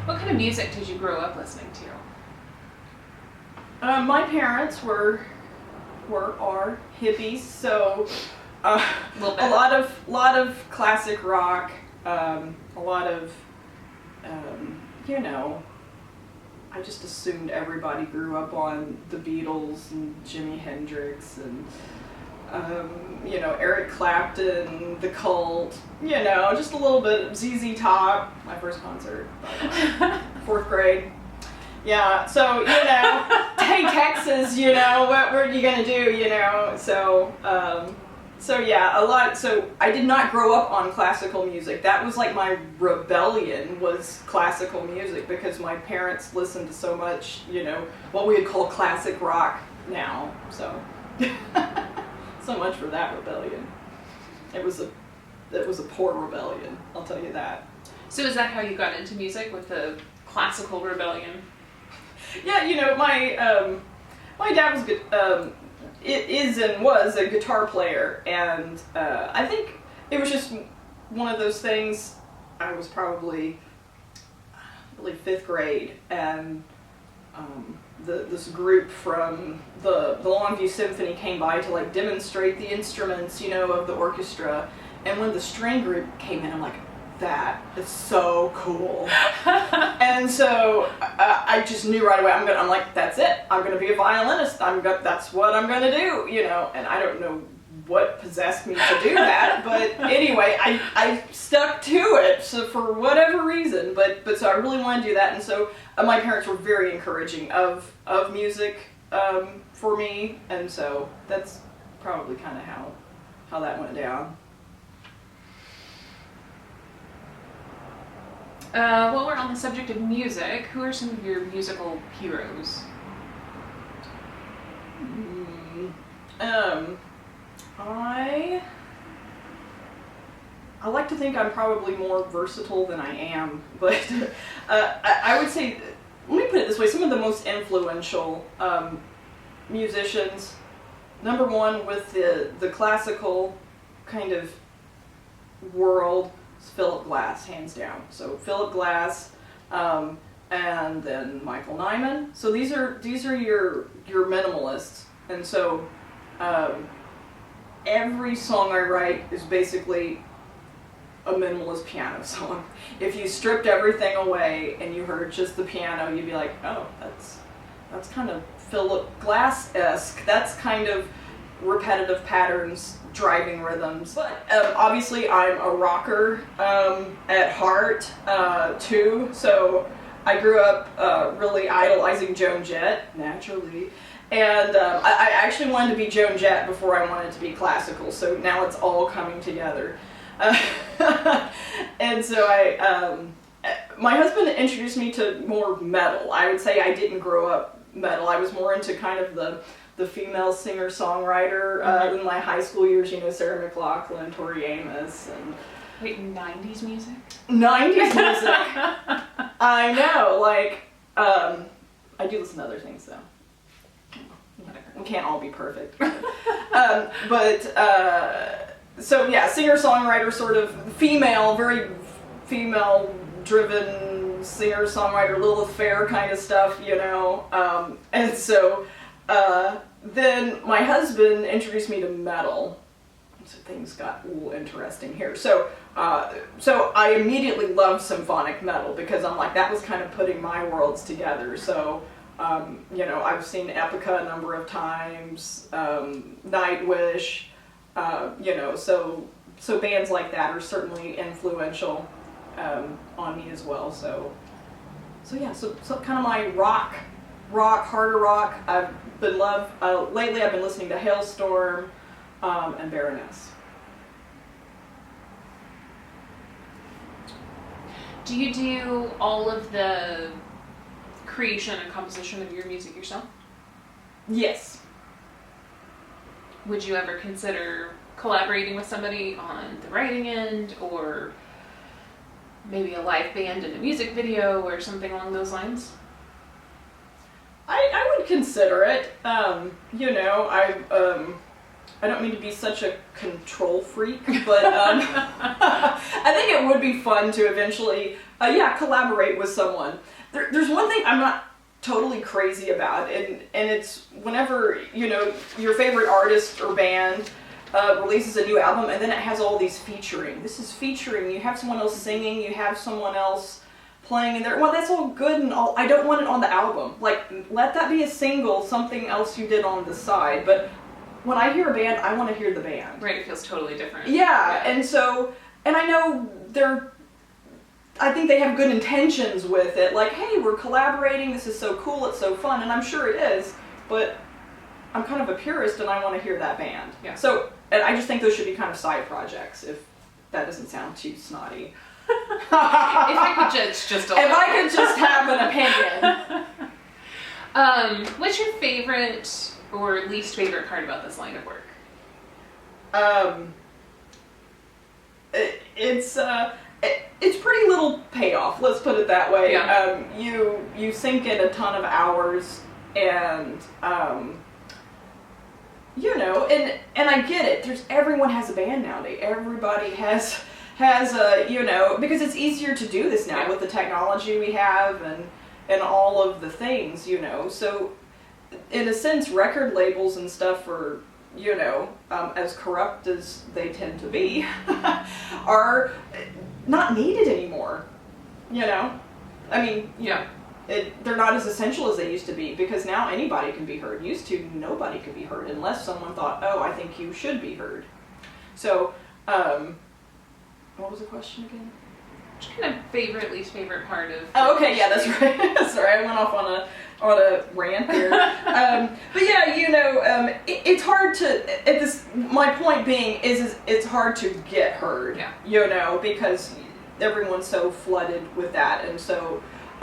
What kind of music did you grow up listening to? My parents are hippies, so a lot of classic rock, a lot of I just assumed everybody grew up on the Beatles and Jimi Hendrix and Eric Clapton, The Cult, just a little bit of ZZ Top, my first concert, 4th grade. Yeah, so, hey, Texas, what were you gonna do, so yeah, a lot, so I did not grow up on classical music. That was like my rebellion, was classical music, because my parents listened to so much, what we would call classic rock now, so. So much for that rebellion. It was a poor rebellion, I'll tell you that. So is that how you got into music, with the classical rebellion? Yeah, my dad was good. Was a guitar player, and I think it was just one of those things. I was probably 5th grade, and this group from the Longview Symphony came by to demonstrate the instruments, of the orchestra. And when the string group came in, I'm like, that is so cool. And so I just knew right away. I'm like, that's it. I'm gonna be a violinist. That's what I'm gonna do. And I don't know what possessed me to do that, but anyway, I stuck to it, so for whatever reason, but so I really wanted to do that, and so my parents were very encouraging of music for me, and so that's probably kind of how that went down. While we're on the subject of music, who are some of your musical heroes? I like to think I'm probably more versatile than I am, but I would say, let me put it this way, some of the most influential musicians, number one with the classical kind of world, is Philip Glass, hands down. So Philip Glass, and then Michael Nyman. So these are your minimalists, and so every song I write is basically a minimalist piano song. If you stripped everything away and you heard just the piano, you'd be like, oh, that's kind of Philip Glass-esque. That's kind of repetitive patterns, driving rhythms. But obviously I'm a rocker at heart too, so I grew up really idolizing Joan Jett, naturally. And I actually wanted to be Joan Jett before I wanted to be classical, so now it's all coming together. And so my husband introduced me to more metal. I would say I didn't grow up metal. I was more into kind of the female singer-songwriter in my high school years, Sarah McLachlan, Tori Amos, and... Wait, 90s music? 90s music! I know, I do listen to other things, though. We can't all be perfect. So yeah, singer-songwriter, sort of female, very female-driven singer-songwriter, Lilith Fair kind of stuff, and so then my husband introduced me to metal, so things got a little interesting here. So I immediately loved symphonic metal, because I'm like, that was kind of putting my worlds together. So I've seen Epica a number of times, Nightwish, so bands like that are certainly influential on me as well. So kind of my rock, harder rock. Lately I've been listening to Hailstorm and Baroness. Do you do all of the creation and composition of your music yourself? Yes. Would you ever consider collaborating with somebody on the writing end, or maybe a live band in a music video or something along those lines? I would consider it. I I don't mean to be such a control freak, but I think it would be fun to eventually, collaborate with someone. There's one thing I'm not totally crazy about, and it's whenever, your favorite artist or band releases a new album, and then it has all these featuring. This is featuring. You have someone else singing, you have someone else playing in there. Well, that's all good and all. I don't want it on the album. Like, let that be a single, something else you did on the side. But when I hear a band, I want to hear the band. Right, it feels totally different. Yeah, and I know I think they have good intentions with it. Like, hey, we're collaborating, this is so cool, it's so fun, and I'm sure it is, but I'm kind of a purist and I want to hear that band. Yeah. So, and I just think those should be kind of side projects, if that doesn't sound too snotty. If I could judge just a little. If I could just have an opinion. What's your favorite or least favorite part about this line of work? It's pretty little payoff, let's put it that way. Yeah. You sink in a ton of hours, and and I get it. Everyone has a band nowadays. Everybody has because it's easier to do this now with the technology we have and all of the things, So in a sense, record labels and stuff are, as corrupt as they tend to be, are not needed anymore. I mean, yeah. They're not as essential as they used to be, because now anybody can be heard. Used to, nobody could be heard unless someone thought, oh, I think you should be heard. So, what was the question again? What's your kind of favorite, least favorite part of... Oh, okay, yeah, that's right. Sorry, I went off on a rant here. But yeah, it's hard to, my point being is it's hard to get heard, because everyone's so flooded with that, and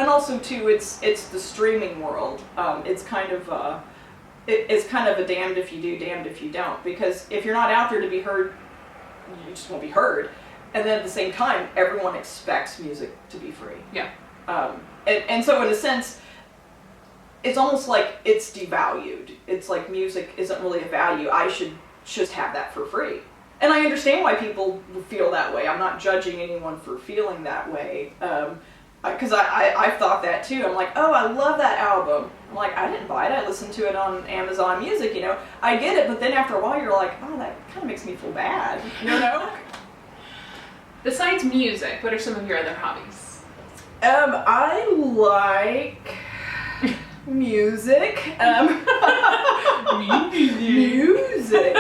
also too, it's the streaming world. It's kind of it's kind of a damned if you do, damned if you don't, because if you're not out there to be heard, you just won't be heard. And then at the same time, everyone expects music to be free. Yeah. And so in a sense, it's almost like it's devalued. It's like music isn't really a value. I should just have that for free. And I understand why people feel that way. I'm not judging anyone for feeling that way. Because I've thought that too. I'm like, oh, I love that album. I'm like, I didn't buy it. I listened to it on Amazon Music, I get it, but then after a while you're like, oh, that kind of makes me feel bad, Besides music, what are some of your other hobbies? I like music. Music.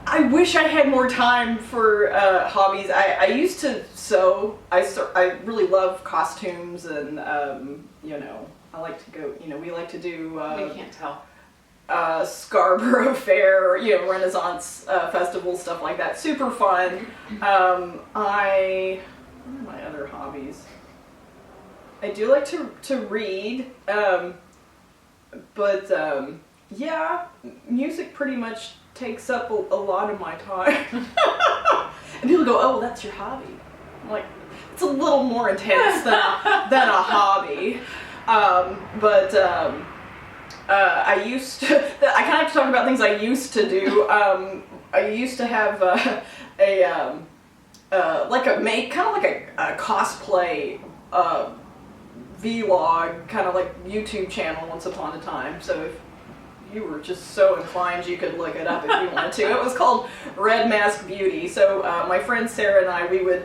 I wish I had more time for hobbies. I used to sew. I really love costumes, and I like to go. We like to do. We can't tell. Scarborough Fair, Renaissance festival, stuff like that. Super fun. What are my other hobbies? I do like to read, but music pretty much takes up a lot of my time. And people go, "Oh, that's your hobby." I'm like, it's a little more intense than a hobby, but. I used to, I kind of have to talk about things I used to do. I used to have kind of like a cosplay vlog, kind of like YouTube channel once upon a time. So if you were just so inclined, you could look it up if you wanted to. It was called Red Mask Beauty. So my friend Sarah and I, we would,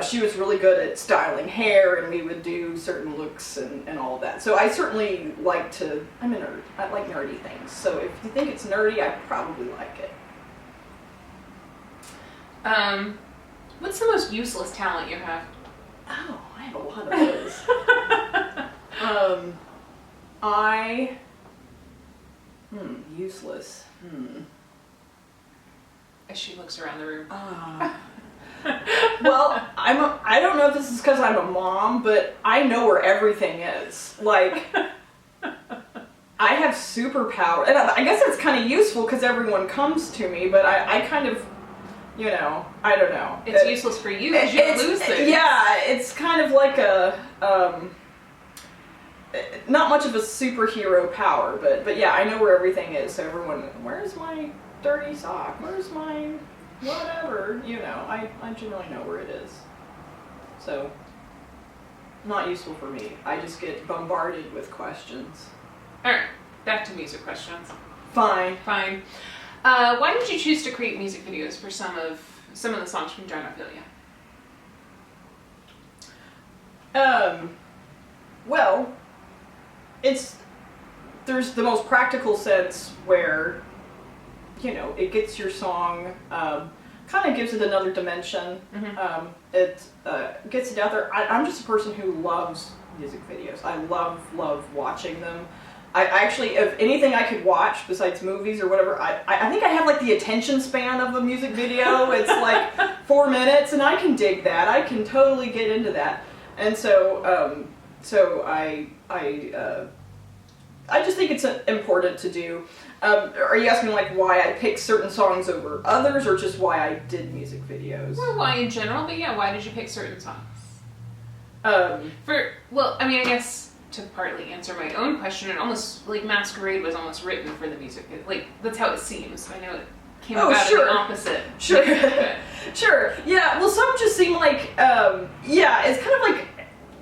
she was really good at styling hair, and we would do certain looks and all of that. So I certainly like to, I'm a nerd. I like nerdy things. So if you think it's nerdy, I probably like it. What's the most useless talent you have? Oh, I have a lot of those. Useless. As she looks around the room. Well, I don't know if this is because I'm a mom, but I know where everything is. Like, I have superpower, and I guess it's kind of useful because everyone comes to me, but I kind of, I don't know. It's useless for you because you lose things. Yeah, it's kind of like a, not much of a superhero power, but yeah, I know where everything is. So everyone, where's my dirty sock? Where's my whatever? You know, I generally know where it is. So, not useful for me. I just get bombarded with questions. All right, back to music questions. Fine. Fine. Why did you choose to create music videos for some of the songs from Joan Avant? Well, there's the most practical sense where, you know, it gets your song, kind of gives it another dimension. Mm-hmm. It gets it out there. I'm just a person who loves music videos. I love watching them. I actually, if anything I could watch besides movies or whatever, I think I have like the attention span of a music video. It's like 4 minutes, and I can dig that. I can totally get into that. And so, I just think it's important to do. Are you asking like why I pick certain songs over others, or just why I did music videos? Well, why in general, but yeah, why did you pick certain songs? I guess to partly answer my own question, it almost, like, Masquerade was almost written for the music video. Like, that's how it seems. I know it came about sure. in the opposite. Sure. Sure. Yeah, well, some just seem like, it's kind of like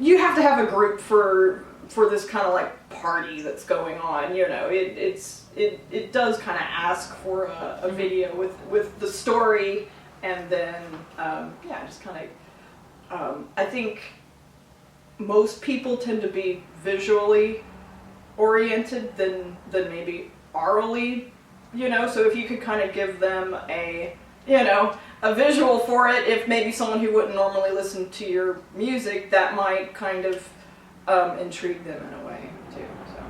you have to have a group for this kind of, like, party that's going on, you know. It does kind of ask for a video with the story, and then, just kind of, I think most people tend to be visually oriented than maybe orally, you know, so if you could kind of give them a visual for it, if maybe someone who wouldn't normally listen to your music, that might kind of intrigue them in a way too. So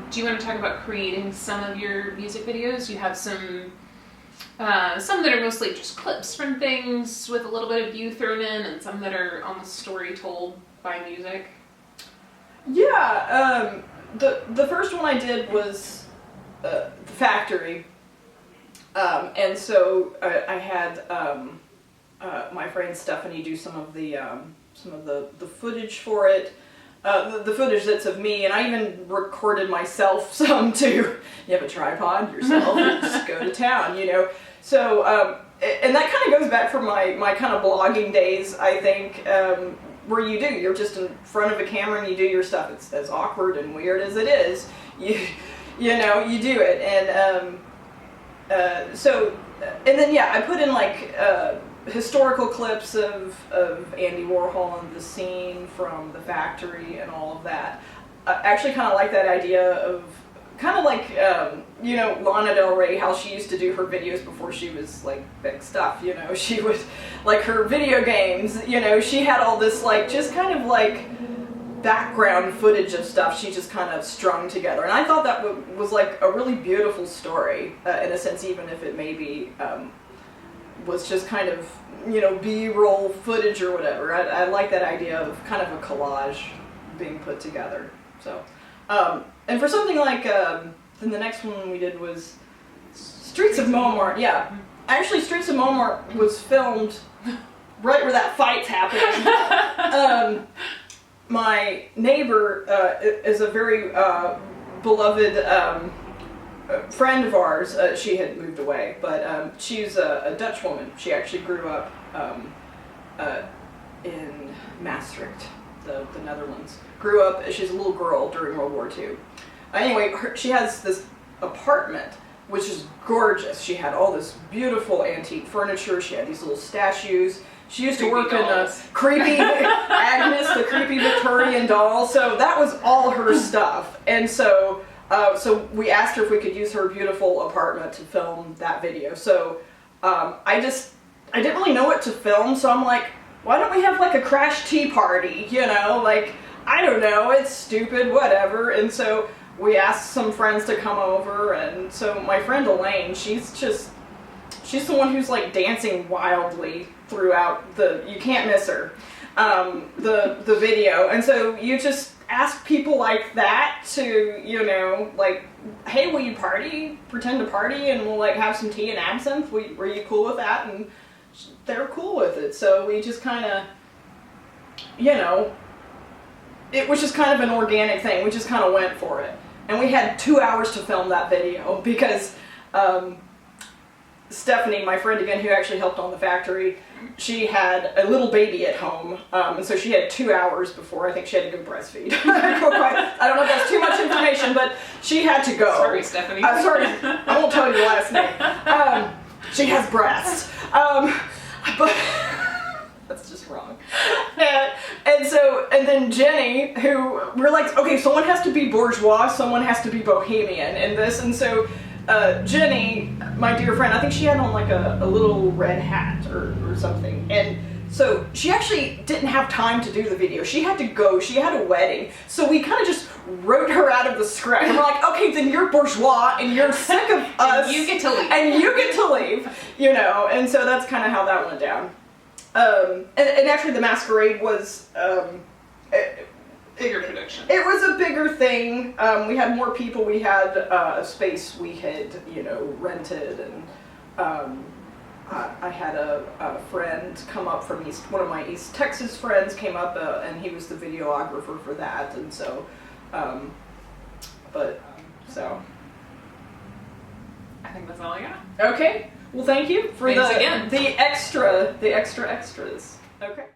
do you want to talk about creating some of your music videos? You have some that are mostly just clips from things with a little bit of you thrown in, and some that are almost story told by music. Yeah, the first one I did was the Factory, and so I had my friend Stephanie do some of the footage for it. The footage that's of me, and I even recorded myself some too. You have a tripod yourself, and just go to town, you know. So, and that kind of goes back from my kind of blogging days, I think, where you're just in front of a camera and you do your stuff. It's as awkward and weird as it is. You do it, and I put in like historical clips of Andy Warhol and the scene from The Factory and all of that. I actually kind of like that idea of kind of like, Lana Del Rey, how she used to do her videos before she was like big stuff, you know. She would, like her video games, you know, she had all this like, just kind of like background footage of stuff she just kind of strung together. And I thought that was like a really beautiful story, in a sense, even if it maybe was just kind of, B-roll footage or whatever. I like that idea of kind of a collage being put together. So, and for something like, then the next one we did was Streets of Montmartre. Yeah, actually, Streets of Montmartre was filmed right where that fight's happening. My neighbor is a very beloved friend of ours. She had moved away, but she's a Dutch woman. She actually grew up in Maastricht, the Netherlands. Grew up, she's a little girl during World War II. Anyway, she has this apartment, which is gorgeous. She had all this beautiful antique furniture. She had these little statues. She used to work in a creepy Agnes, the creepy Victorian doll. So that was all her stuff. And so we asked her if we could use her beautiful apartment to film that video. So I didn't really know what to film. So I'm like, why don't we have like a crash tea party? You know, like, I don't know, it's stupid, whatever. And so we asked some friends to come over. And so my friend Elaine, she's the one who's like dancing wildly throughout you can't miss her, the video. And so you just ask people like that to, like, hey, will you party? Pretend to party, and we'll like have some tea and absinthe. Were you cool with that? And they're cool with it. So we just kind of, it was just kind of an organic thing. We just kind of went for it. And we had 2 hours to film that video because Stephanie, my friend again, who actually helped on the factory, she had a little baby at home, and so she had 2 hours before I think she had to go breastfeed. I don't know if that's too much information, but she had to go. Sorry, Stephanie. Sorry, I won't tell you the last name. She has breasts, but that's just wrong. And then Jenny, who we're like, okay, someone has to be bourgeois, someone has to be bohemian in this, and so. Jenny, my dear friend, I think she had on like a little red hat or something. And so she actually didn't have time to do the video. She had to go. She had a wedding. So we kind of just wrote her out of the script. And we're like, okay, then you're bourgeois and you're sick of us. And you get to leave. And you get to leave, you know. And so that's kind of how that went down. And actually the masquerade was... bigger production. It was a bigger thing. We had more people. We had a space we had, you know, rented, and I had a friend come up from one of my East Texas friends came up, and he was the videographer for that, and so, so. I think that's all I got. Okay. Well, thank you for Thanks again. the extras. Okay.